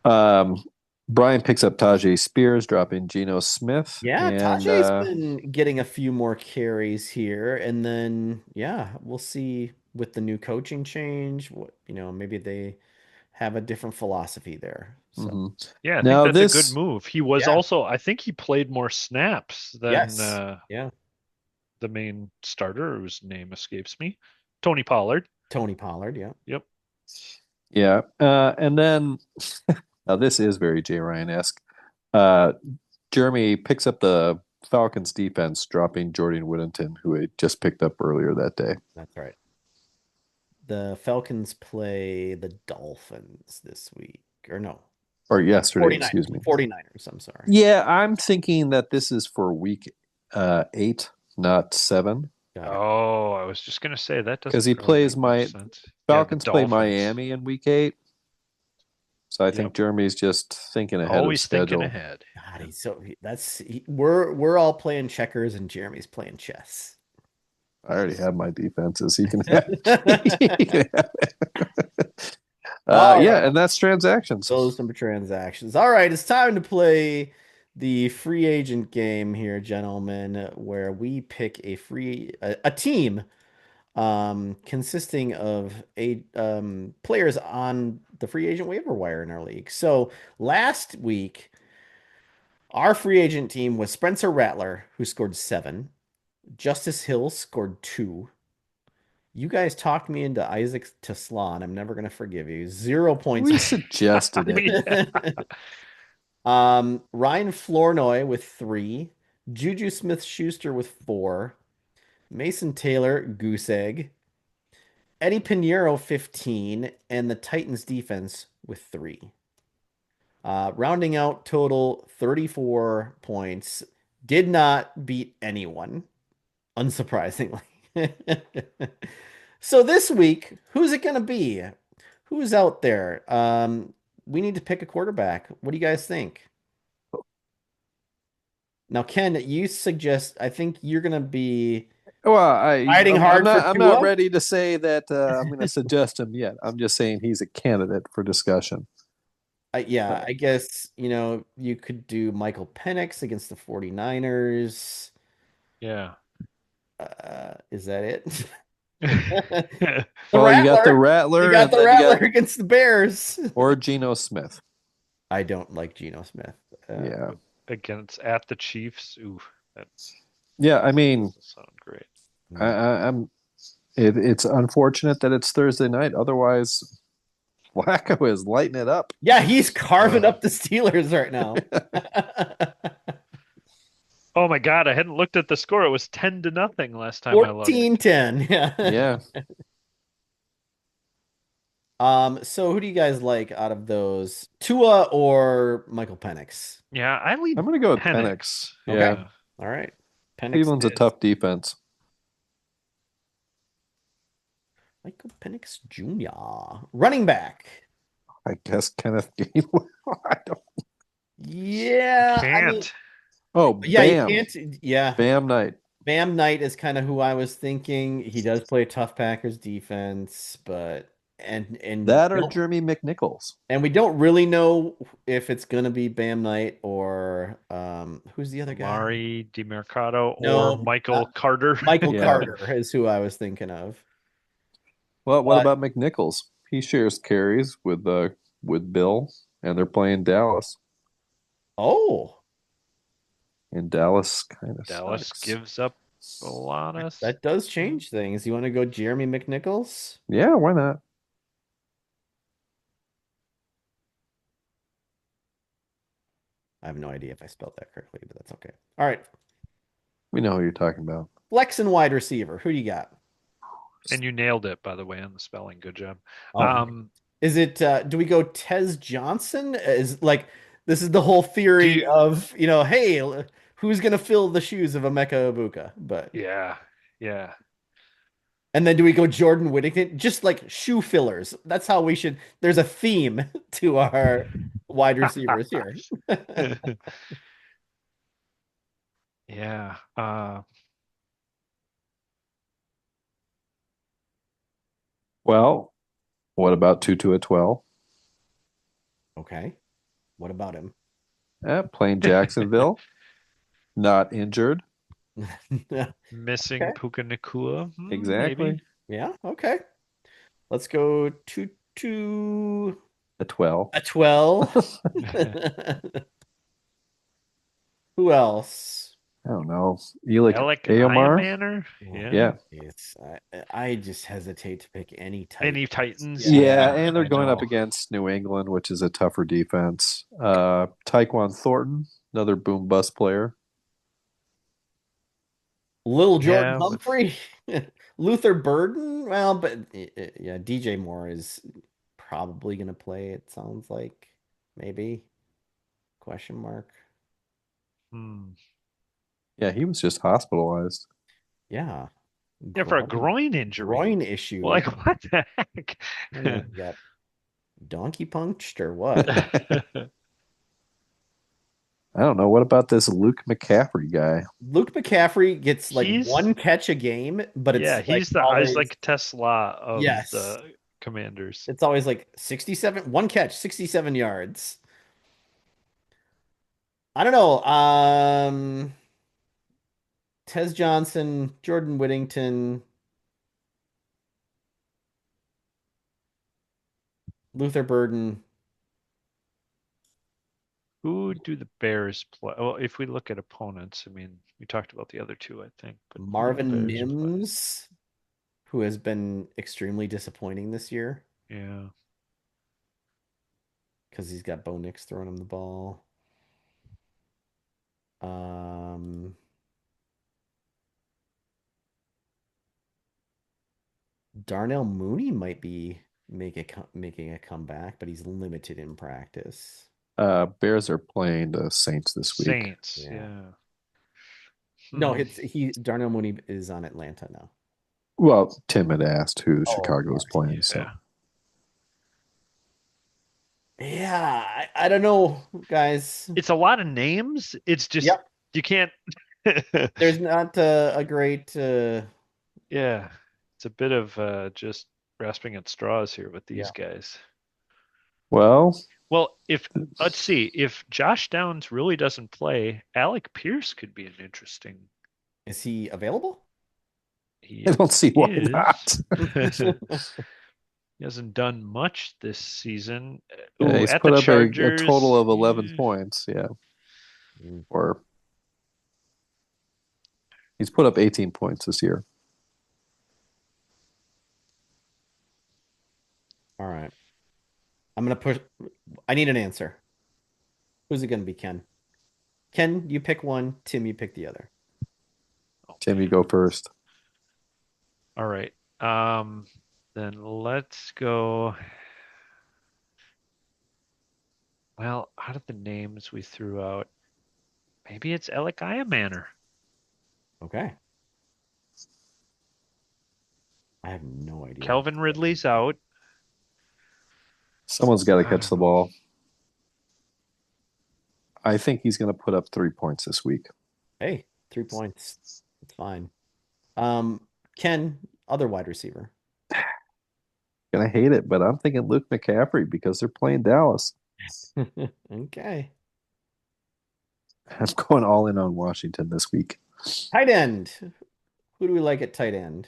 Um, Brian picks up Tajay Spears, dropping Geno Smith, Yeah, and Tajay's been getting a few more carries here, and then yeah, we'll see with the new coaching change. What maybe they have a different philosophy there. So mhm. Yeah, I think Now that's a good this, move. He was yeah, also, I think he played more snaps than yes, yeah, the main starter, whose name escapes me. Tony Pollard. Tony Pollard, yeah. Yep. yeah, and then now this is very Jay Ryan-esque. Uh, Jeremy picks up the Falcons defense, dropping Jordan Whittington, who he just picked up earlier that day, That's right. The Falcons play the Dolphins this week, or no, or yesterday, 49ers. excuse me. 49ers, I'm sorry. Yeah, I'm thinking that this is for week 8, not 7, Got it. Oh, I was just gonna say that because doesn't he really plays make much my sense. Yeah, the Falcons play Dolphins. Miami in week 8. So I think Yep. Jeremy's just thinking ahead of Always thinking schedule. ahead. God, we're all playing checkers and Jeremy's playing chess. I already have my defenses. He can have, he can have All yeah, right. and that's transactions. Those number transactions. All right, it's time to play the free agent game here, gentlemen, where we pick a team consisting of players on the free agent waiver wire in our league. So last week, our free agent team was Spencer Rattler, who scored 7. Justice Hill scored 2. You guys talked me into Isaac Teslan. I'm never going to forgive you. 0 points We for suggested it. We Ryan Flournoy with 3. Juju Smith-Schuster with 4. Mason Taylor, goose egg. Eddie Pinheiro, 15. And the Titans defense with 3. Rounding out total 34 points. Did not beat anyone, unsurprisingly. So this week, who's it going to be? Who's out there? We need to pick a quarterback. What do you guys think? Now, Ken, you suggest, I think you're going to be Well, fighting I'm hard for not Tua. ready to say that I'm going to suggest him yet. I'm just saying he's a candidate for discussion. Yeah, Uh, I guess, you could do Michael Penix against the 49ers. yeah. Is that it? The well, you got the Rattler. You Rattler, got and the then you Rattler got against the Bears. or Geno Smith. I don't like Geno Smith. Yeah, Against at the Chiefs. Ooh, that yeah. I mean, doesn't sound great. I'm. It's unfortunate that it's Thursday night. Otherwise, Flacco is lighting it up. Yeah, he's carving Uh, up the Steelers right now. oh my God, I hadn't looked at the score. It was 10-0 last time I looked. 14-10. Yeah. Yeah, So who do you guys like out of those? Tua or Michael Penix? Yeah, I lead I'm going to go with Penix. Penix. Okay. Yeah, All right. Penix Cleveland's a is tough defense. Michael Penix Jr. Running back. I guess Kenneth Gainwell. I don't. Yeah, I mean, Can't. Oh, yeah, you Bam, can't. Yeah, Bam Knight. Bam Knight is kind of who I was thinking. He does play tough Packers defense, but That or Jeremy McNichols. and we don't really know if it's gonna be Bam Knight or who's the other guy? Amari DiMercato or No, Michael Carter. Michael Yeah. Carter is who I was thinking of. Well, what But about McNichols? He shares carries with with Bill, and they're playing Dallas, Oh, and Dallas kind of Dallas sucks. gives up a lot of. that does change things. You want to go Jeremy McNichols? Yeah, why not? I have no idea if I spelled that correctly, but that's okay. All right. We know who you're talking about. Flex and wide receiver. Who do you got? And you nailed it, by the way, on the spelling. Good job. Oh, is it do we go Tez Johnson? Is like this is the whole Do theory you? of, hey, who's gonna fill the shoes of Emeka Ibuka? But Yeah, yeah. and then do we go Jordan Whittington? Just like shoe fillers. That's how we should. There's a theme to our wide receivers here. Yeah. Well, what about Tutu at 12? Okay. What about him? Playing Jacksonville, not injured. Missing Okay. Puka Nakua, maybe. Exactly. Yeah, okay. Let's go to At 12. a 12. Who else? I don't know. Elik Alec Ayomar? Manor. Oh, Yeah. Yeah. it's I just hesitate to pick any Any Titans. Titans? Yeah, Yeah. and they're I going up know. against New England, which is a tougher defense. Tyquan Thornton, another boom bust player. Little Jordan Yeah, with Humphrey, Luther Burden. Well, but yeah, DJ Moore is probably gonna play. It sounds like maybe question mark. hmm. Yeah, he was just hospitalized. Yeah, Yeah, for a groin groin injury. groin issue. Like Yeah, what the heck? I don't know. He got donkey punched or what? I don't know. What about this Luke McCaffrey guy? Luke McCaffrey gets like He's one catch a game, but yeah, it's like he's the always Isaac Tesla of yes. the Commanders. It's always like 67, one catch, 67 yards. I don't know. Tez Johnson, Jordan Whittington, Luther Burden, Who do the Bears play? Well, if we look at opponents, I mean, we talked about the other two, I think, but who do the Marvin Bears play? Mims, who has been extremely disappointing this year Yeah. because he's got Bo Nix throwing him the ball. Um, Darnell Mooney might be making a comeback, but he's limited in practice. Bears are playing the Saints this week. Saints, Yeah. yeah. No, Hmm. Darnell Mooney is on Atlanta now. Well, Tim had asked who Oh, Chicago is playing, so Yeah. yeah, I don't know, guys. It's a lot of names. It's just Yep, you can't there's not a great yeah. It's a bit of just grasping at straws here with these yeah. guys. well, Well, if let's see, if Josh Downs really doesn't play, Alec Pierce could be an interesting. Is he available? He I don't see why is. not. He hasn't done much this season. Yeah, Ooh, he's at put the up a total Chargers. of 11 points. Yeah, Mm, or he's put up 18 points this year. all right. I'm gonna push. I need an answer. Who's it gonna be, Ken? Ken, you pick one. Tim, you pick the other. Tim, you go first. All right. Then let's go. Well, out of the names we threw out, maybe it's Alec Manor. Okay. I have no idea. Kelvin Ridley's out. Someone's got to I catch don't the know. ball. I think he's going to put up 3 points this week. Hey, 3 points. It's fine. Ken, other wide receiver. Gonna hate it, but I'm thinking Luke McCaffrey because they're playing Dallas. Okay. I'm going all in on Washington this week. Tight end. Who do we like at tight end?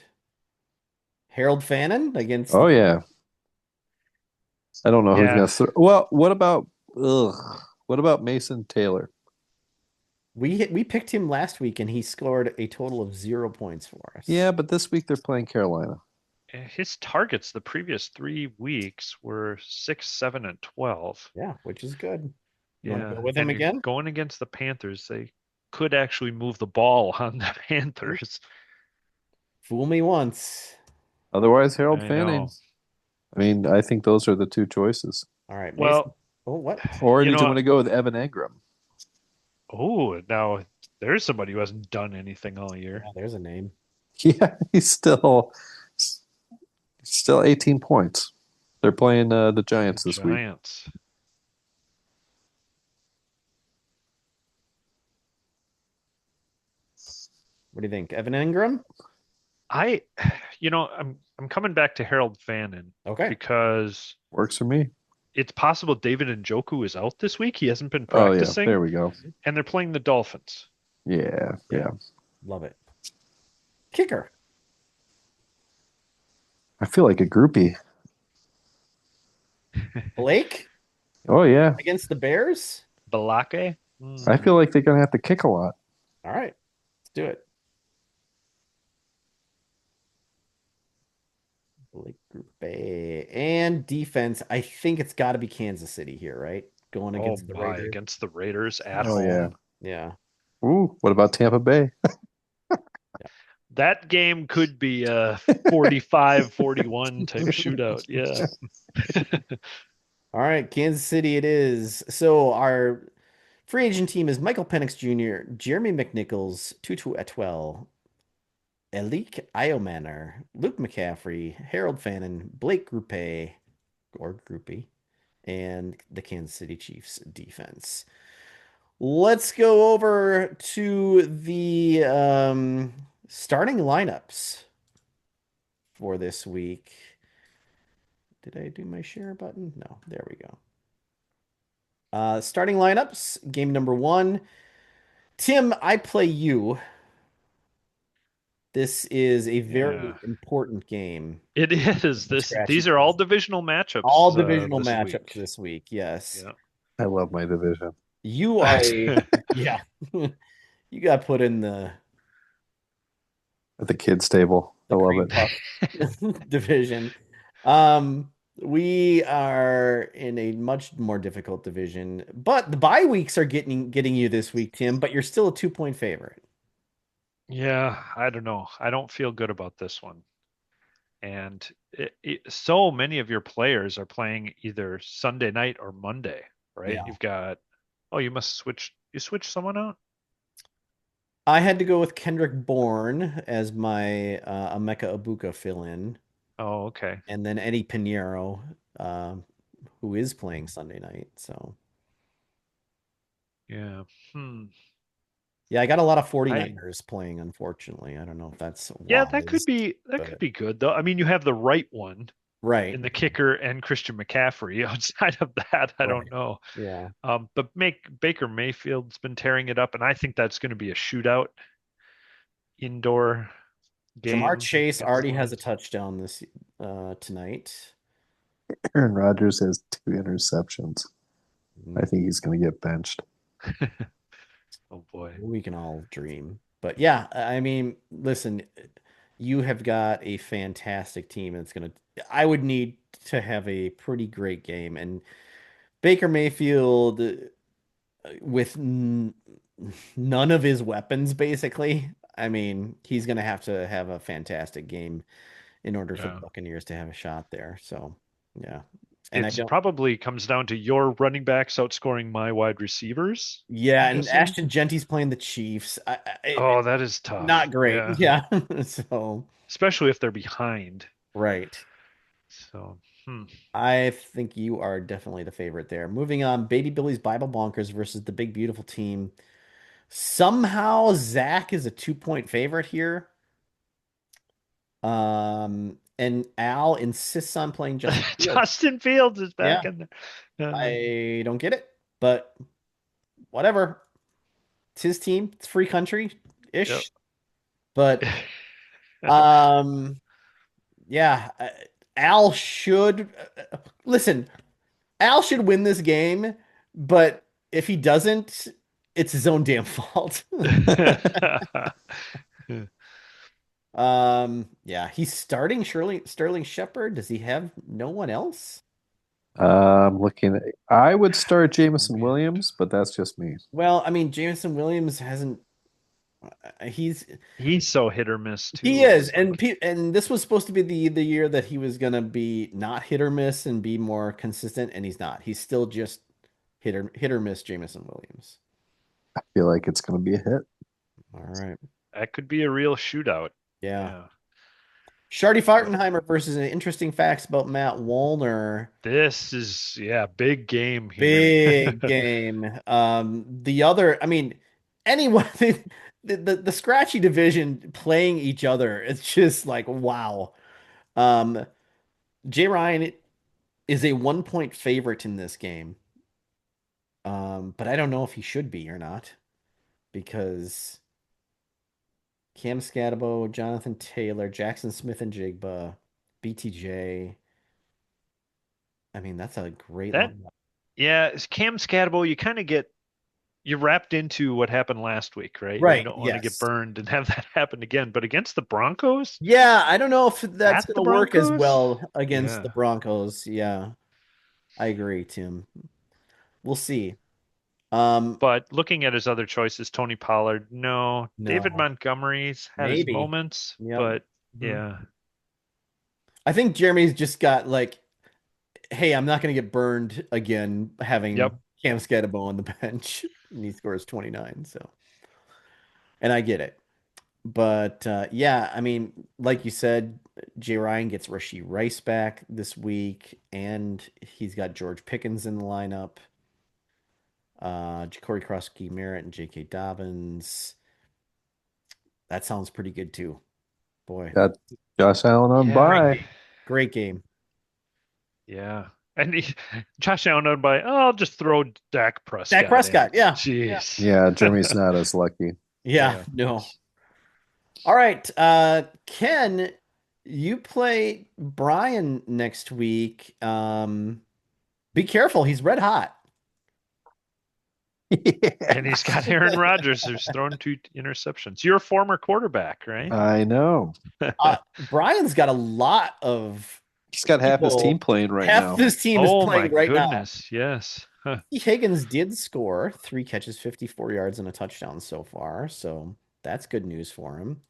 Harold Fannin against Oh the yeah, I don't know who's Yeah, gonna throw. Well, what about ugh? What about Mason Taylor? We picked him last week and he scored a total of 0 points for us. Yeah, but this week they're playing Carolina. his targets the previous 3 weeks were 6, 7, and 12. Yeah, which is good. You want to Yeah, go with him and you're again? going against the Panthers. They could actually move the ball on the Panthers. Fool me once. Otherwise, Harold I Fanning. know. I mean, I think those are the two choices. All right, Mason. Well, Oh, what? Or you did you know, want to go with Evan Engram? oh, now there's somebody who hasn't done anything all year. Yeah, there's a name. Yeah, he's still 18 points. They're playing the The Giants this week. Giants. What do you think? Evan Engram? I, I'm coming back to Harold Fannin Okay. because Works for me. it's possible David Njoku is out this week. He hasn't been Oh yeah, practicing, there we go. and they're playing the Dolphins. Yeah, Yeah. yeah. Love it. Kicker. I feel like a groupie. Blake Oh yeah. against the Bears? Balake? I feel like they're gonna have to kick a lot. All right. Let's do it. Blake Group A. And defense. I think it's got to be Kansas City here, right? Going Oh against the my, Raiders. against the Raiders at Oh yeah. home. Yeah. Ooh, what about Tampa Bay? That game could be a 45-41 type shootout. Yeah. All right. Kansas City it is. So our free agent team is Michael Penix Jr., Jeremy McNichols, Tutu Atwell, Elik Iomanner, Luke McCaffrey, Harold Fannin, Blake Grupe or Groupie, and the Kansas City Chiefs defense. Let's go over to the starting lineups for this week. Did I do my share button? No, there we go. Starting lineups, game number one. Tim, I play you. This is a Yeah. very important game. It is. Scratchy. These are all divisional All matchups divisional this matchups week. this week. Yes. Yeah. I love my division You are a, yeah. You got put in the at the kids' table. I love cream it. puff division. We are in a much more difficult division, but the bye weeks are getting you this week, Tim, but you're still a 2 point favorite. Yeah, I don't know. I don't feel good about this one. And so many of your players are playing either Sunday night or Monday, right? Yeah. You've got, oh, you switched someone out? I had to go with Kendrick Bourne as my Emeka Ibuka fill-in, Oh, okay. and then Eddie Pinheiro, who is playing Sunday night. So Yeah. Hmm. yeah, I got a lot of I 49ers playing, unfortunately. I don't know if that's Yeah, that could wise, be but good though. I mean, you have the right one right, in the kicker and Christian McCaffrey. Outside of that, I don't right. know. Yeah. But Baker Mayfield's been tearing it up, and I think that's going to be a shootout indoor Jamar game Chase against the already has a Lions. touchdown this tonight. Aaron Rodgers has 2 interceptions. I Mm, think he's going to get benched. Oh boy. we can all dream. But yeah, I mean, listen, you have got a fantastic team and it's gonna I would need to have a pretty great game. And Baker Mayfield with none of his weapons, basically. I mean, he's gonna have to have a fantastic game in order for the Yeah. Buccaneers to have a shot there. So yeah. And I It's don't probably comes down to your running backs outscoring my wide receivers, Yeah, I'm and guessing. Ashton Genty's playing the Chiefs. Oh, that is tough. Not great. Yeah. Yeah. So, Especially if they're behind. right. So, hmm. I think you are definitely the favorite there. Moving on, Baby Billy's Bible Bonkers versus the Big Beautiful Team. Somehow Zach is a 2 point favorite here. And Al insists on playing Justin Fields. Justin Fields is back Yeah, in there. I don't get it, but whatever. It's his team. It's free country Yep. ish. But um yeah, Al should listen. Al should win this game, but if he doesn't, it's his own damn fault. Yeah, he's starting Sterling Shepard. Does he have no one else? Looking at, I would start Jameson Weird. Williams, but that's just me. Well, I mean, Jameson Williams hasn't. He's He's so hit or miss he too. is, It's and like, and this was supposed to be the year that he was gonna be not hit or miss and be more consistent, and he's not. He's still just hit or miss Jameson Williams. I feel like it's going to be a hit. All right, that could be a real shootout. yeah. Yeah. Shardy But Fartenheimer versus an interesting facts about Matt Wallner. this is, yeah, big game here. Big game. The other, I mean, anyone, the scratchy division playing each other, it's just like, wow. Um, Jay Ryan is a 1 point favorite in this game. But I don't know if he should be or not because Cam Scatabo, Jonathan Taylor, Jackson Smith and Jigba, BTJ. I mean, that's a great That, lineup. yeah, it's Cam Scatabo, you kind of get you're wrapped into what happened last week, right? And you Right. don't want to get Yes. burned and have that happen again. But against the Broncos, Yeah, I don't know if that's at going the to work as Broncos, well against the yeah. Broncos. Yeah, I agree, Tim. We'll see. Um, But looking at his other choices, Tony Pollard, no. David no, Montgomery's had his maybe. moments, Yep. but Mhm. yeah, I think Jeremy's just got like, hey, I'm not going to get burned again yep. having Cam Scatabo on the bench, and he scores 29. So, and I get it. But yeah, I mean, like you said, Jay Ryan gets Rashee Rice back this week, and he's got George Pickens in the lineup. Corey Krosky Merritt and J.K. Dobbins. That sounds pretty good too. Boy, Got Josh Allen on Yeah. great bye. game. Great game. Yeah. And Josh Allen out by, oh, I'll just throw Dak Dak Prescott in. Prescott. Yeah. Yeah. Jeez. Yeah, Jeremy's not as lucky. Yeah. Yeah. No. All right. Ken, you play Brian next week. Be careful. He's red hot. And he's got Aaron Rodgers who's thrown 2 interceptions. You're a former quarterback, right? I know. Brian's got a lot of He's got half his team people. playing right Half now. this team is Oh my playing right now. goodness. Yes. Huh. Higgins did score 3 catches, 54 yards, and a touchdown so far. So that's good news for him.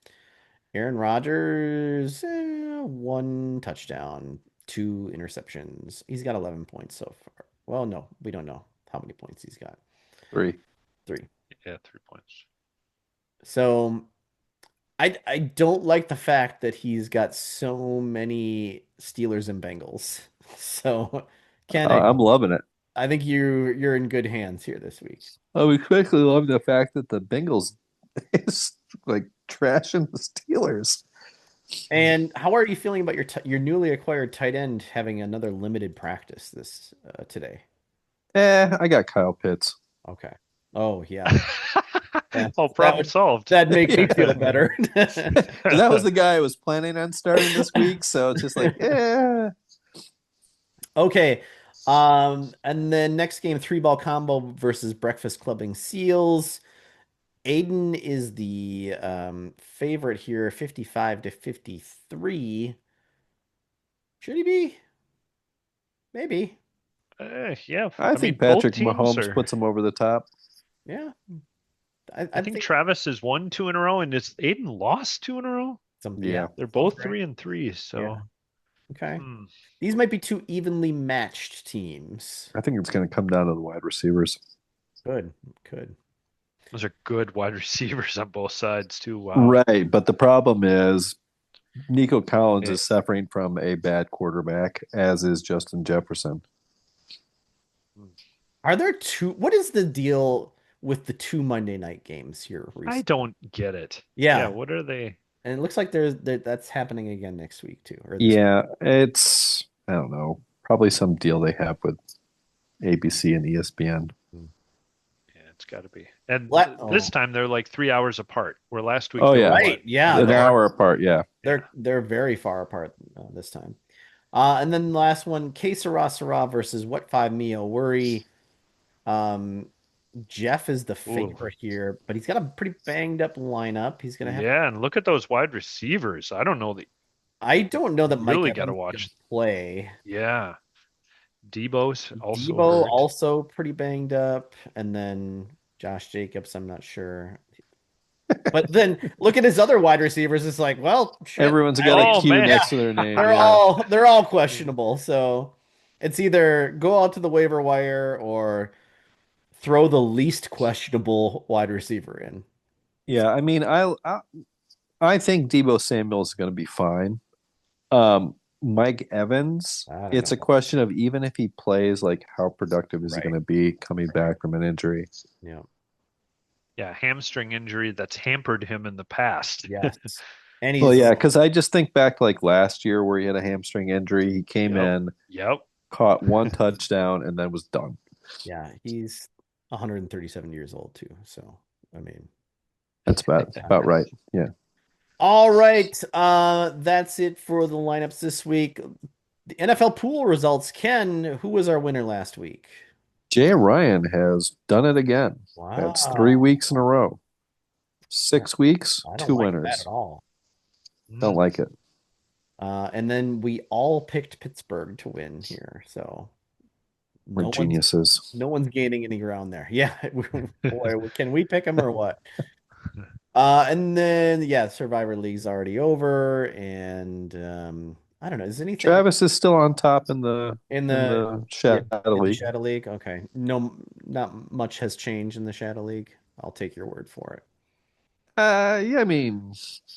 Aaron Rodgers, 1 touchdown, 2 interceptions. He's got 11 points so far. Well, no, we don't know how many points he's got. 3. 3. Yeah, 3 points. So I don't like the fact that he's got so many Steelers and Bengals. So Ken, I'm loving it. I think you're in good hands here this week. I'm especially loving the fact that the Bengals is like trashing the Steelers. And how are you feeling about your newly acquired tight end having another limited practice this today? I got Kyle Pitts. Okay. Oh yeah. Yeah. Oh, That problem would solved. that'd make me feel Yeah. better. That was the guy I was planning on starting this week, so it's just like, yeah. Okay. And then next game, 3 ball combo versus breakfast clubbing seals. Aiden is the favorite here, 55-53. Should he be? Maybe. Yeah. I mean, think both Patrick teams Mahomes are. puts him over the top. Yeah. I I think think Travis has won 2 in a row, and it's Aiden lost 2 in a row. yeah. They're both Right. 3-3. Yeah. So, Okay. hmm. These might be two evenly matched teams. I think it's going to come down to the wide receivers. Could. Those are good wide receivers on both sides too. Wow. Right, but the problem is Nico Collins Yeah. is suffering from a bad quarterback, as is Justin Jefferson. Are there two? What is the deal with the 2 Monday night games here I recently? don't get it. Yeah. What are they? And it looks like that's happening again next week too. Or this Yeah, it's, I don't know, probably some deal they have with ABC and ESPN. Yeah, it's got to be. And this Oh. time they're like 3 hours apart. Where last week Oh, they yeah. were Right. what? Yeah. An hour apart, yeah. They're very far apart this time. And then the last one, Que Sera Sera versus What Five Mio Worry. Um, Jeff is the Ooh. favorite here, but he's got a pretty banged up lineup. He's gonna have. Yeah, and look at those wide receivers. I don't know that I don't know that you Mike really got to Evans is gonna watch. play. Yeah. Debo's also Debo hurt. also pretty banged up, and then Josh Jacobs, I'm not sure. But then look at his other wide receivers. It's like, well, shit. Everyone's got a Oh Q man. Yeah, next to their name. they're Yeah. all they're all questionable. So it's either go out to the waiver wire or throw the least questionable wide receiver in. Yeah. I mean, I think Debo Samuel is going to be fine. Mike Evans, I don't it's know. a question of even if he plays, like how productive is he Right. going to be coming back from an injury? Yeah. Yeah, hamstring injury that's hampered him in the past. Yes. And Well, he's yeah, because I just think back to like last year where he had a hamstring injury. He came Yep. in, Yep. caught one touchdown, and then was done. yeah, he's 137 years old too. So I mean, That's about right. Yeah. all right. That's it for the lineups this week. The NFL pool results. Ken, who was our winner last week? Jay Ryan has done it again. That's Wow. 3 weeks in a row. 6 weeks, I don't two like that at winners. all. Don't Mm. like it. And then we all picked Pittsburgh to win here. So We're no one's geniuses. no one's gaining any ground there. Yeah. Boy, can we pick them or what? And then yeah, Survivor League's already over, and I don't know. Is anything Travis is still on top in in the the yeah, Shadow in the League. Shadow League? Okay. No, not much has changed in the Shadow League. I'll take your word for it. Yeah, I mean,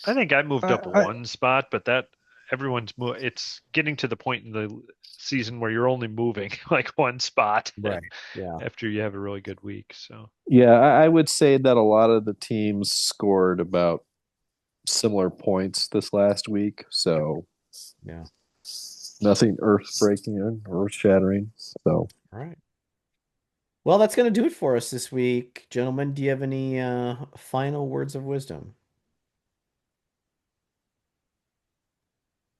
I think I moved up I one spot, but that it's getting to the point in the season where you're only moving like one spot Right. Yeah. after you have a really good week. So yeah, I would say that a lot of the teams scored about similar points this last week, so Yeah. nothing earth breaking or earth shattering. So All right. Well, that's going to do it for us this week. Gentlemen, do you have any final words of wisdom?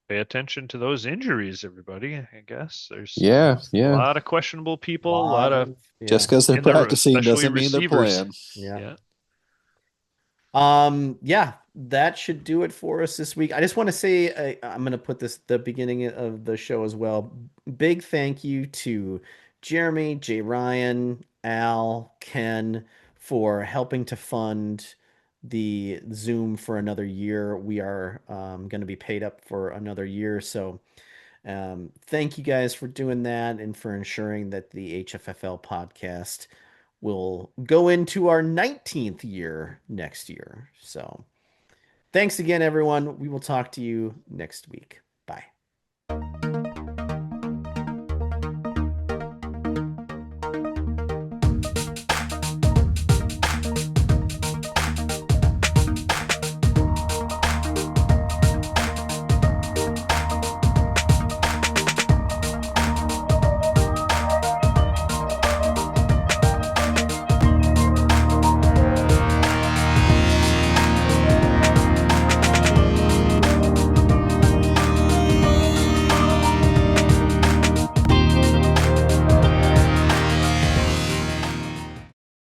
pay attention to those injuries, everybody. I guess there's yeah, a yeah. lot of questionable people, a Lot lot of of Just yeah. because they're in there, practicing especially doesn't mean they're receivers. playing. Yeah. Yeah. Yeah, that should do it for us this week. I just want to say I'm going to put this the beginning of the show as well. Big thank you to Jeremy, Jay Ryan, Al, Ken for helping to fund the Zoom for another year. We are going to be paid up for another year, so thank you guys for doing that and for ensuring that the HFFL podcast will go into our 19th year next year. So thanks again, everyone. We will talk to you next week. Bye.